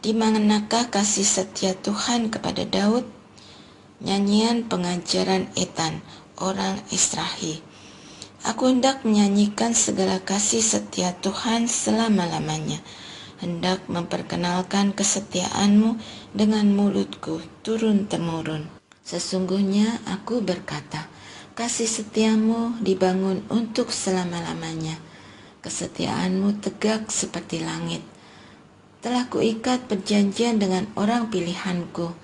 Di manakah kasih setia Tuhan kepada Daud? Nyanyian pengajaran Etan, orang Israhi. Aku hendak menyanyikan segala kasih setia Tuhan selama-lamanya, hendak memperkenalkan kesetiaan-Mu dengan mulutku turun-temurun. Sesungguhnya aku berkata, kasih setiamu dibangun untuk selama-lamanya. Kesetiaan-Mu tegak seperti langit. Telah kuikat perjanjian dengan orang pilihanku.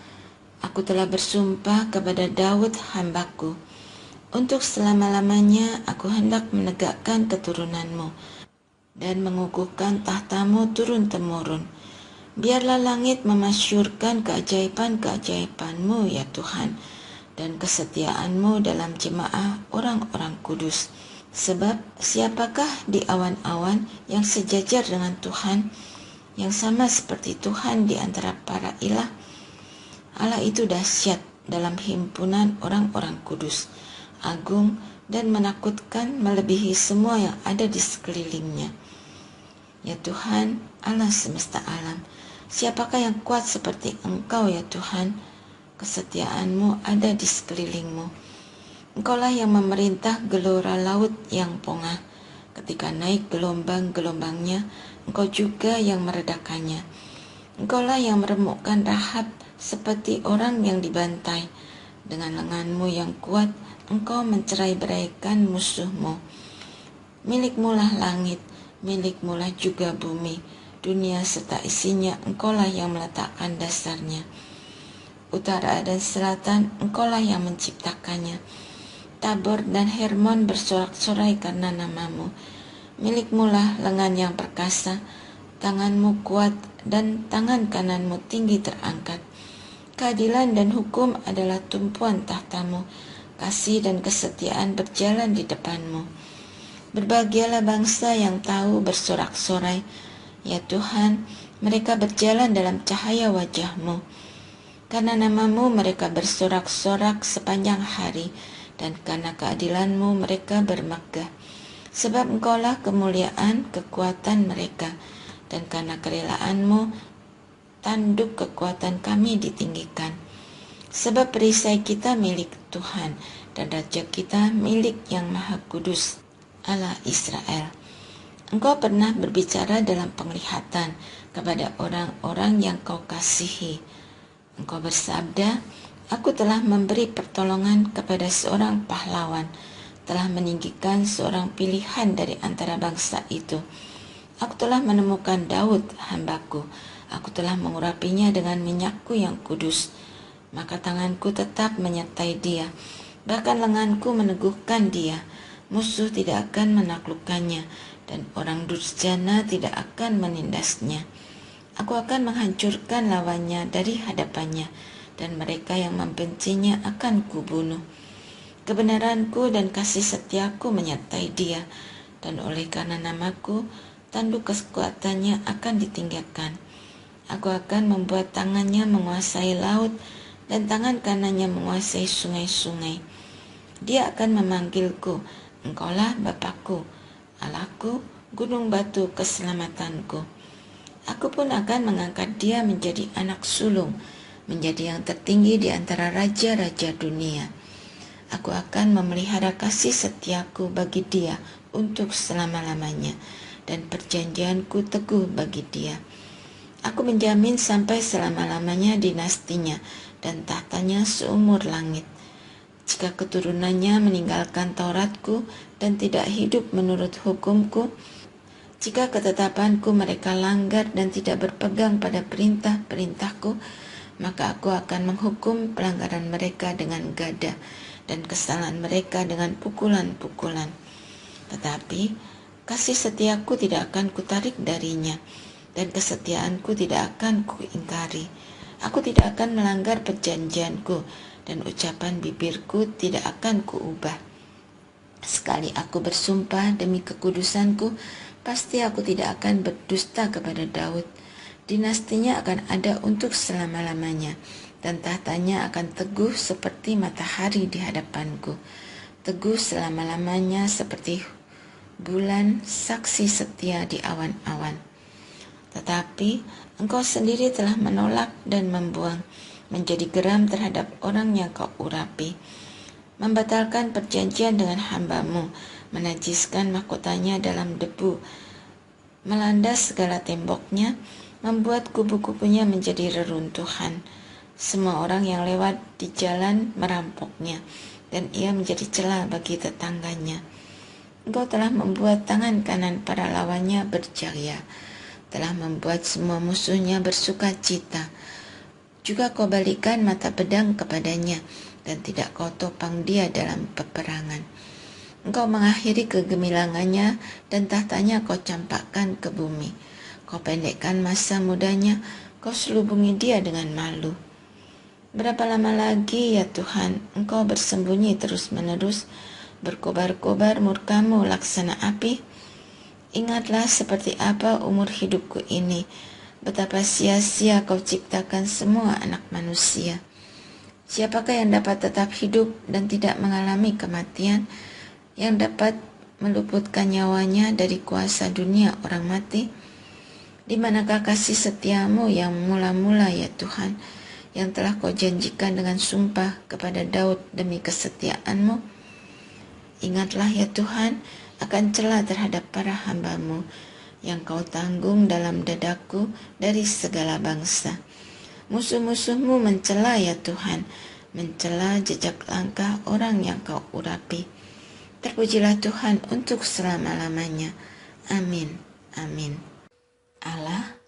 Aku telah bersumpah kepada Daud hambaku. Untuk selama-lamanya aku hendak menegakkan keturunanmu dan mengukuhkan tahtamu turun-temurun. Biarlah langit memasyurkan keajaiban-keajaiban-Mu ya Tuhan, dan kesetiaan-Mu dalam jemaah orang-orang kudus. Sebab siapakah di awan-awan yang sejajar dengan Tuhan, yang sama seperti Tuhan di antara para ilah? Allah itu dahsyat dalam himpunan orang-orang kudus, agung dan menakutkan melebihi semua yang ada di sekelilingnya. Ya Tuhan, Allah semesta alam, siapakah yang kuat seperti Engkau ya Tuhan? Kesetiaan-Mu ada di sekelilingmu. Engkaulah yang memerintah gelora laut yang pongah. Ketika naik gelombang-gelombangnya, Engkau juga yang meredakannya. Engkaulah yang meremukkan Rahab seperti orang yang dibantai. Dengan lengan-Mu yang kuat, Engkau mencerai-beraikan musuh-Mu. Milik-Mu-lah langit, milik-Mu-lah juga bumi, dunia serta isinya, Engkaulah yang meletakkan dasarnya. Utara dan selatan, Engkaulah yang menciptakannya. Tabor dan Hermon bersorak-sorai karena nama-Mu. Milik-Mu-lah lengan yang perkasa, tangan-Mu kuat dan tangan kanan-Mu tinggi terangkat. Keadilan dan hukum adalah tumpuan tahta-Mu, kasih dan kesetiaan berjalan di depan-Mu. Berbahagialah bangsa yang tahu bersorak-sorai, ya Tuhan, mereka berjalan dalam cahaya wajah-Mu. Karena nama-Mu mereka bersorak-sorak sepanjang hari, dan karena keadilan-Mu mereka bermegah. Sebab Engkaulah kemuliaan kekuatan mereka, dan karena kerelaan-Mu tanduk kekuatan kami ditinggikan. Sebab perisai kita milik Tuhan, dan raja kita milik yang maha kudus, Allah Israel. Engkau pernah berbicara dalam penglihatan kepada orang-orang yang Kau kasihi. Engkau bersabda, aku telah memberi pertolongan kepada seorang pahlawan, telah meninggikan seorang pilihan dari antara bangsa itu. Aku telah menemukan Daud hambaku, aku telah mengurapinya dengan minyakku yang kudus. Maka tanganku tetap menyertai dia, bahkan lenganku meneguhkan dia. Musuh tidak akan menaklukkannya, dan orang durjana tidak akan menindasnya. Aku akan menghancurkan lawannya dari hadapannya, dan mereka yang membencinya akan kubunuh. Kebenaranku dan kasih setiaku menyertai dia, dan oleh karena namaku, tanduk kekuatannya akan ditinggalkan. Aku akan membuat tangannya menguasai laut, dan tangan kanannya menguasai sungai-sungai. Dia akan memanggilku, Engkaulah Bapakku, Allahku, gunung batu keselamatanku. Aku pun akan mengangkat dia menjadi anak sulung, menjadi yang tertinggi di antara raja-raja dunia. Aku akan memelihara kasih setiaku bagi dia untuk selama-lamanya, dan perjanjianku teguh bagi dia. Aku menjamin sampai selama-lamanya dinastinya, dan tahtanya seumur langit. Jika keturunannya meninggalkan Tauratku dan tidak hidup menurut hukumku, jika ketetapanku mereka langgar dan tidak berpegang pada perintah-perintahku, maka aku akan menghukum pelanggaran mereka dengan gada dan kesalahan mereka dengan pukulan-pukulan. Tetapi kasih setiaku tidak akan kutarik darinya, dan kesetiaanku tidak akan kuingkari. Aku tidak akan melanggar perjanjianku, dan ucapan bibirku tidak akan kuubah. Sekali aku bersumpah demi kekudusanku, pasti aku tidak akan berdusta kepada Daud. Dinastinya akan ada untuk selama-lamanya, dan tahtanya akan teguh seperti matahari di hadapanku. Teguh selama-lamanya seperti bulan, saksi setia di awan-awan. Tetapi engkau sendiri telah menolak dan membuang, menjadi geram terhadap orang yang kau urapi, membatalkan perjanjian dengan hamba-Mu, menajiskan mahkotanya dalam debu, melandas segala temboknya, membuat kubu-kubunya menjadi reruntuhan. Semua orang yang lewat di jalan merampoknya, dan ia menjadi celah bagi tetangganya. Engkau telah membuat tangan kanan para lawannya berjaya, telah membuat semua musuhnya bersuka cita. Juga kau balikan mata pedang kepadanya, dan tidak kau topang dia dalam peperangan. Engkau mengakhiri kegemilangannya, dan tahtanya kau campakkan ke bumi. Kau pendekkan masa mudanya, kau selubungi dia dengan malu. Berapa lama lagi ya Tuhan, engkau bersembunyi terus-menerus, berkobar-kobar murka-Mu laksana api? Ingatlah seperti apa umur hidupku ini, betapa sia-sia kau ciptakan semua anak manusia. Siapakah yang dapat tetap hidup dan tidak mengalami kematian, yang dapat meluputkan nyawanya dari kuasa dunia orang mati? Di manakah kasih setiamu yang mula-mula ya Tuhan, yang telah kau janjikan dengan sumpah kepada Daud demi kesetiaanmu? Ingatlah ya Tuhan akan celah terhadap para hamba-Mu yang kau tanggung dalam dadaku dari segala bangsa. Musuh-musuh-Mu mencela ya Tuhan, mencela jejak langkah orang yang kau urapi. Terpujilah Tuhan untuk selama-lamanya. Amin. Amin. Allah,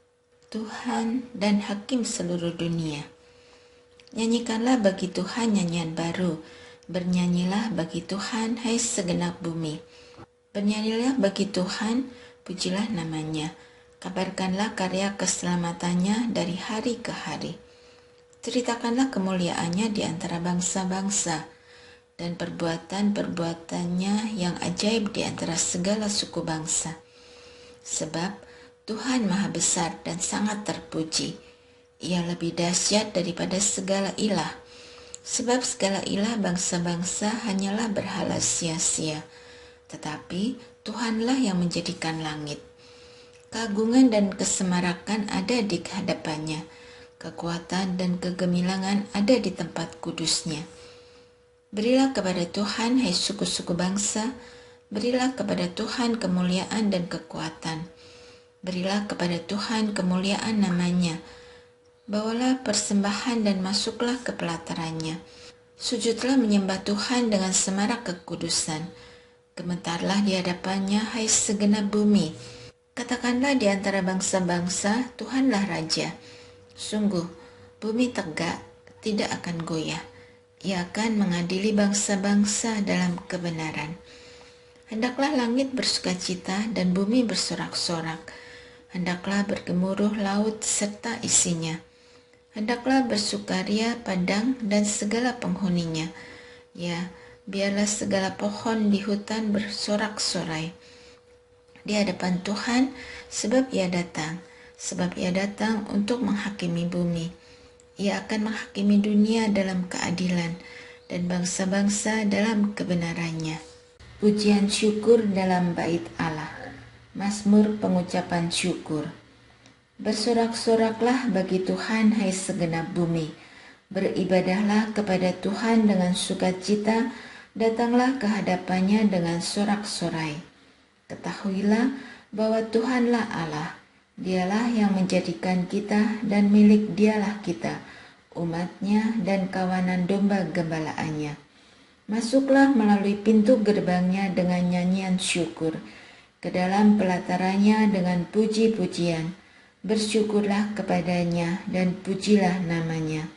Tuhan dan Hakim seluruh dunia. Nyanyikanlah bagi Tuhan nyanyian baru. Bernyanyilah bagi Tuhan, hai segenap bumi. Bernyanyilah bagi Tuhan, pujilah namanya. Kabarkanlah karya keselamatannya dari hari ke hari. Ceritakanlah kemuliaannya di antara bangsa-bangsa, dan perbuatan-perbuatannya yang ajaib di antara segala suku bangsa. Sebab Tuhan Maha Besar dan sangat terpuji. Ia lebih dahsyat daripada segala ilah. Sebab segala ilah bangsa-bangsa hanyalah berhala sia-sia. Tetapi Tuhanlah yang menjadikan langit. Keagungan dan kesemarakan ada di hadapannya. Kekuatan dan kegemilangan ada di tempat kudusnya. Berilah kepada Tuhan, hai suku-suku bangsa. Berilah kepada Tuhan kemuliaan dan kekuatan. Berilah kepada Tuhan kemuliaan namanya. Bawalah persembahan dan masuklah ke pelatarannya. Sujudlah menyembah Tuhan dengan semarak kekudusan. Gemetarlah di hadapannya, hai segenap bumi. Katakanlah di antara bangsa-bangsa, Tuhanlah Raja. Sungguh, bumi tegak, tidak akan goyah. Ia akan mengadili bangsa-bangsa dalam kebenaran. Hendaklah langit bersukacita dan bumi bersorak-sorak. Hendaklah bergemuruh laut serta isinya. Hendaklah bersukaria padang dan segala penghuninya. Ya, biarlah segala pohon di hutan bersorak-sorai di hadapan Tuhan, sebab Ia datang untuk menghakimi bumi. Ia akan menghakimi dunia dalam keadilan dan bangsa-bangsa dalam kebenarannya. Pujian syukur dalam bait Allah. Mazmur pengucapan syukur. Bersorak-soraklah bagi Tuhan, hai segenap bumi. Beribadahlah kepada Tuhan dengan sukacita, datanglah ke hadapannya dengan sorak-sorai. Ketahuilah bahwa Tuhanlah Allah. Dialah yang menjadikan kita dan milik Dialah kita, umatnya dan kawanan domba gembalaannya. Masuklah melalui pintu gerbangnya dengan nyanyian syukur, ke dalam pelatarannya dengan puji-pujian. Bersyukurlah kepadanya dan pujilah namanya.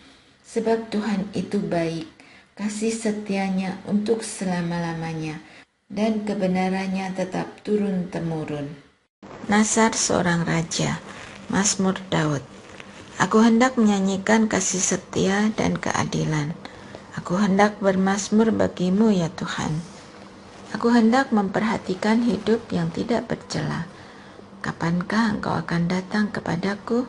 Sebab Tuhan itu baik, kasih setianya untuk selama-lamanya, dan kebenarannya tetap turun-temurun. Nasar seorang raja. Mazmur Daud. Aku hendak menyanyikan kasih setia dan keadilan. Aku hendak bermazmur bagimu ya Tuhan. Aku hendak memperhatikan hidup yang tidak bercela. Kapankah engkau akan datang kepadaku?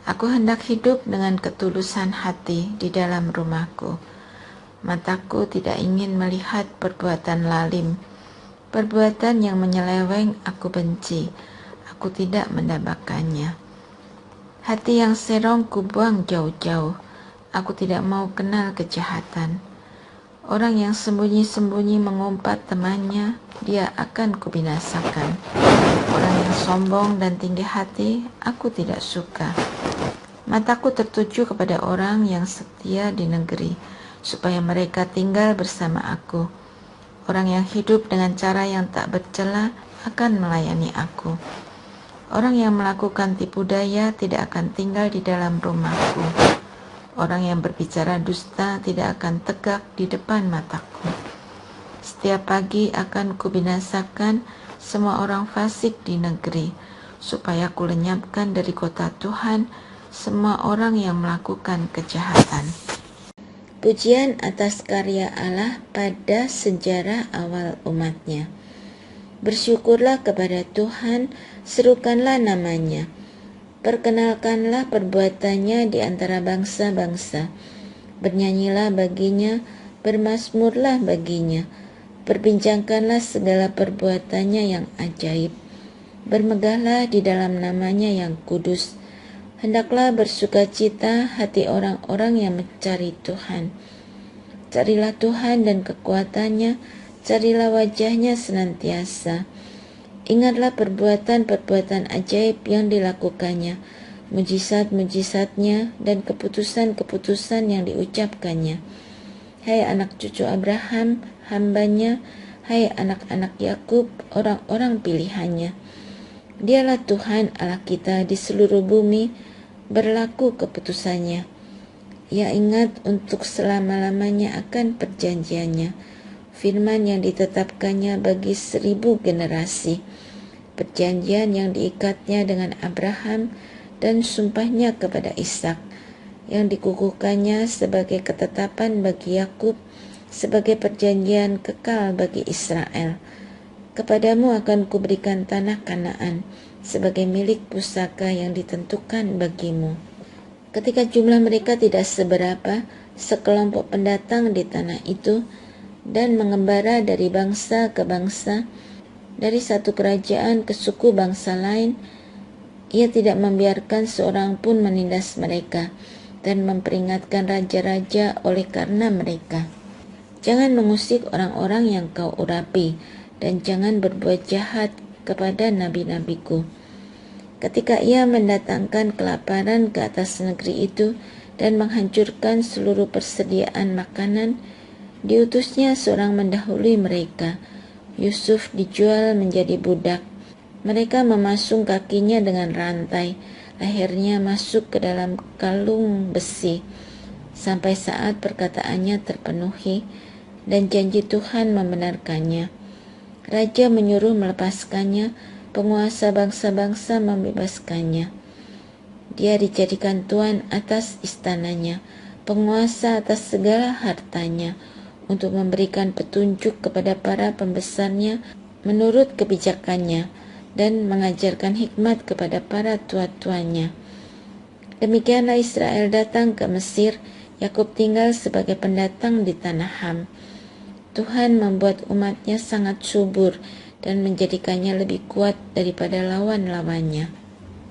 Aku hendak hidup dengan ketulusan hati di dalam rumahku. Mataku tidak ingin melihat perbuatan lalim. Perbuatan yang menyeleweng aku benci. Aku aku tidak mendambakannya. Hati yang serong kubuang jauh-jauh, aku tidak mau kenal kejahatan. Orang yang sembunyi-sembunyi mengumpat temannya, dia akan kubinasakan. Orang yang sombong dan tinggi hati, aku tidak suka. Mataku tertuju kepada orang yang setia di negeri, supaya mereka tinggal bersama aku. Orang yang hidup dengan cara yang tak bercela akan melayani aku. Orang yang melakukan tipu daya tidak akan tinggal di dalam rumahku. Orang yang berbicara dusta tidak akan tegak di depan mataku. Setiap pagi akan kubinasakan semua orang fasik di negeri, supaya kulenyapkan dari kota Tuhan semua orang yang melakukan kejahatan. Pujian atas karya Allah pada sejarah awal umatnya. Bersyukurlah kepada Tuhan, serukanlah namanya. Perkenalkanlah perbuatannya di antara bangsa-bangsa. Bernyanyilah baginya, bermazmurlah baginya. Perbincangkanlah segala perbuatannya yang ajaib. Bermegahlah di dalam namanya yang kudus. Hendaklah bersukacita hati orang-orang yang mencari Tuhan. Carilah Tuhan dan kekuatannya, carilah wajahnya senantiasa. Ingatlah perbuatan-perbuatan ajaib yang dilakukannya, mujizat-mujizatnya dan keputusan-keputusan yang diucapkannya. Hai anak cucu Abraham, hambanya, hai anak-anak Yakub, orang-orang pilihannya. Dialah Tuhan Allah kita di seluruh bumi, berlaku keputusannya. Ia ingat untuk selama-lamanya akan perjanjiannya, firman yang ditetapkannya bagi 1000 generasi, perjanjian yang diikatnya dengan Abraham dan sumpahnya kepada Ishak, yang dikukuhkannya sebagai ketetapan bagi Yakub, sebagai perjanjian kekal bagi Israel. Kepadamu akan kuberikan tanah Kanaan sebagai milik pusaka yang ditentukan bagimu. Ketika jumlah mereka tidak seberapa, sekelompok pendatang di tanah itu dan mengembara dari bangsa ke bangsa, dari satu kerajaan ke suku bangsa lain, ia tidak membiarkan seorang pun menindas mereka dan memperingatkan raja-raja oleh karena mereka. Jangan mengusik orang-orang yang kau urapi, dan jangan berbuat jahat kepada nabi-nabiku. Ketika ia mendatangkan kelaparan ke atas negeri itu dan menghancurkan seluruh persediaan makanan, diutusnya seorang mendahului mereka. Yusuf dijual menjadi budak. Mereka memasung kakinya dengan rantai, lehernya masuk ke dalam kalung besi, sampai saat perkataannya terpenuhi dan janji Tuhan membenarkannya. Raja menyuruh melepaskannya, penguasa bangsa-bangsa membebaskannya. Dia dijadikan tuan atas istananya, penguasa atas segala hartanya, untuk memberikan petunjuk kepada para pembesarnya menurut kebijakannya, dan mengajarkan hikmat kepada para tua-tuanya. Demikianlah Israel datang ke Mesir, Yakub tinggal sebagai pendatang di tanah Ham. Tuhan membuat umatnya sangat subur dan menjadikannya lebih kuat daripada lawan-lawannya.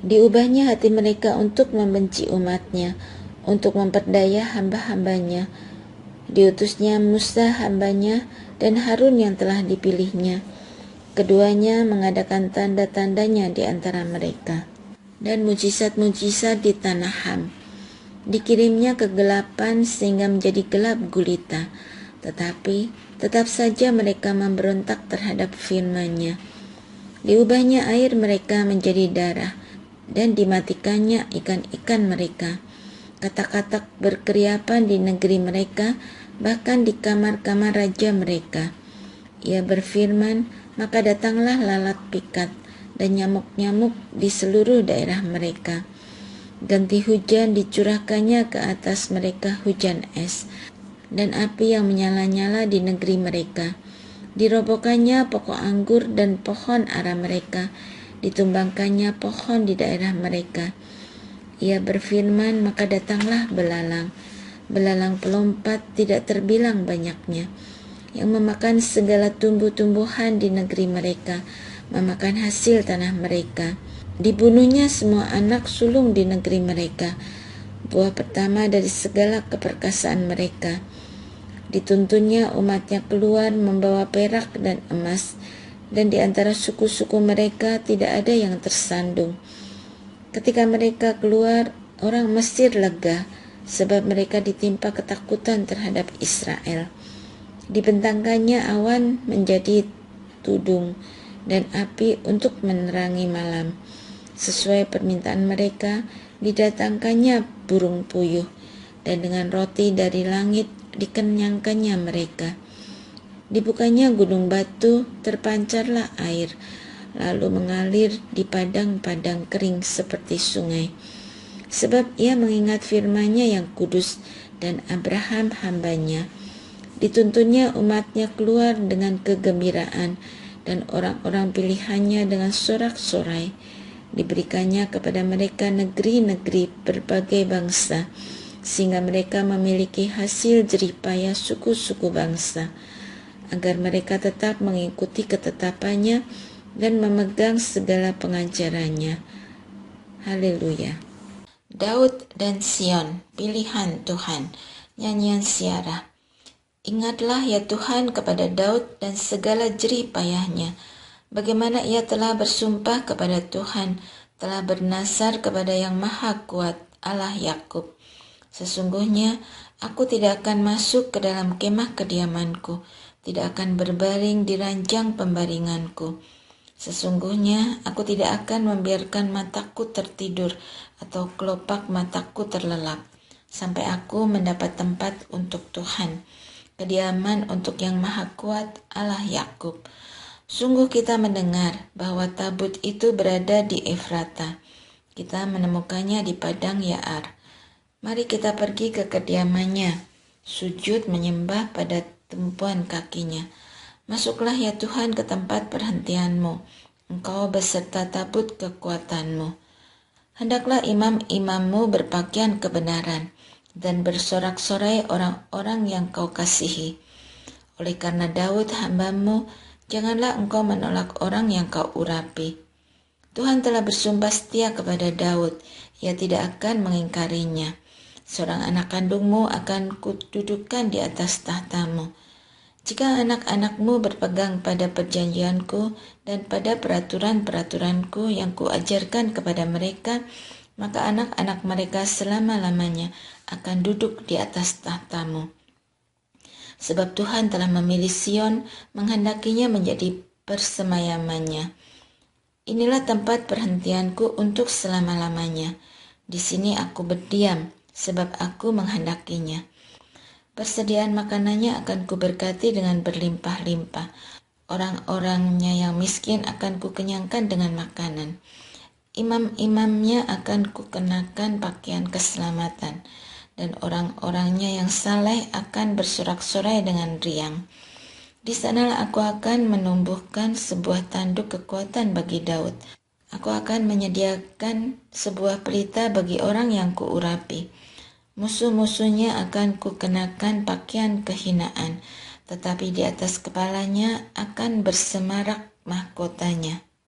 Diubahnya hati mereka untuk membenci umatnya, untuk memperdaya hamba-hambanya. Diutusnya Musa hambanya dan Harun yang telah dipilihnya. Keduanya mengadakan tanda-tandanya di antara mereka dan mujizat-mujizat di tanah Ham. Dikirimnya kegelapan sehingga menjadi gelap gulita, tetapi tetap saja mereka memberontak terhadap firman-Nya. Diubahnya air mereka menjadi darah, dan dimatikannya ikan-ikan mereka. Katak-katak berkeriapan di negeri mereka, bahkan di kamar-kamar raja mereka. Ia berfirman, maka datanglah lalat pikat dan nyamuk-nyamuk di seluruh daerah mereka. Ganti hujan dicurahkannya ke atas mereka hujan es, dan api yang menyala-nyala di negeri mereka. Dirobohkannya pokok anggur dan pohon ara mereka, ditumbangkannya pohon di daerah mereka. Ia berfirman, maka datanglah belalang. Belalang pelompat tidak terbilang banyaknya, yang memakan segala tumbuh-tumbuhan di negeri mereka, memakan hasil tanah mereka. Dibunuhnya semua anak sulung di negeri mereka, buah pertama dari segala keperkasaan mereka. Dituntunnya umatnya keluar membawa perak dan emas, dan di antara suku-suku mereka tidak ada yang tersandung. Ketika mereka keluar, orang Mesir lega, sebab mereka ditimpa ketakutan terhadap Israel. Dibentangkannya awan menjadi tudung dan api untuk menerangi malam. Sesuai permintaan mereka, didatangkannya burung puyuh, dan dengan roti dari langit dikenyangkannya mereka. Dibukanya gunung batu, terpancarlah air, lalu mengalir di padang-padang kering seperti sungai. Sebab ia mengingat firman-Nya yang kudus dan Abraham hambanya. Dituntunnya umatnya keluar dengan kegembiraan, dan orang-orang pilihannya dengan sorak-sorai. Diberikannya kepada mereka negeri-negeri berbagai bangsa, sehingga mereka memiliki hasil jerih payah suku-suku bangsa, agar mereka tetap mengikuti ketetapannya dan memegang segala pengajarannya. Haleluya. Daud dan Sion, pilihan Tuhan. Nyanyian Siarah. Ingatlah ya Tuhan kepada Daud dan segala jerih payahnya, bagaimana ia telah bersumpah kepada Tuhan, telah bernasar kepada Yang Maha Kuat, Allah Yakub. Sesungguhnya aku tidak akan masuk ke dalam kemah kediamanku, tidak akan berbaring di ranjang pembaringanku. Sesungguhnya aku tidak akan membiarkan mataku tertidur atau kelopak mataku terlelap, sampai aku mendapat tempat untuk Tuhan, kediaman untuk Yang Maha Kuat, Allah Yakub. Sungguh kita mendengar bahwa tabut itu berada di Efrata. Kita menemukannya di padang Yaar. Mari kita pergi ke kediamannya, sujud menyembah pada tumpuan kakinya. Masuklah ya Tuhan ke tempat perhentianmu, Engkau beserta tabut kekuatanmu. Hendaklah imam-imammu berpakaian kebenaran, dan bersorak-sorai orang-orang yang kau kasihi. Oleh karena Daud hambamu, janganlah engkau menolak orang yang kau urapi. Tuhan telah bersumpah setia kepada Daud, ia tidak akan mengingkarinya. Seorang anak kandungmu akan kududukkan di atas tahtamu. Jika anak-anakmu berpegang pada perjanjianku dan pada peraturan-peraturanku yang kuajarkan kepada mereka, maka anak-anak mereka selama-lamanya akan duduk di atas tahtamu. Sebab Tuhan telah memilih Sion, menghendakinya menjadi persemayamannya. Inilah tempat perhentianku untuk selama-lamanya. Di sini aku berdiam, sebab aku menghendakinya. Persediaan makanannya akan kuberkati dengan berlimpah-limpah. Orang-orangnya yang miskin akan kukenyangkan dengan makanan. Imam-imamnya akan kukenakan pakaian keselamatan, dan orang-orangnya yang saleh akan bersorak-sorai dengan riang. Di sanalah aku akan menumbuhkan sebuah tanduk kekuatan bagi Daud. Aku akan menyediakan sebuah pelita bagi orang yang kuurapi. Musuh-musuhnya akan kukenakan pakaian kehinaan, tetapi di atas kepalanya akan bersemarak mahkotanya.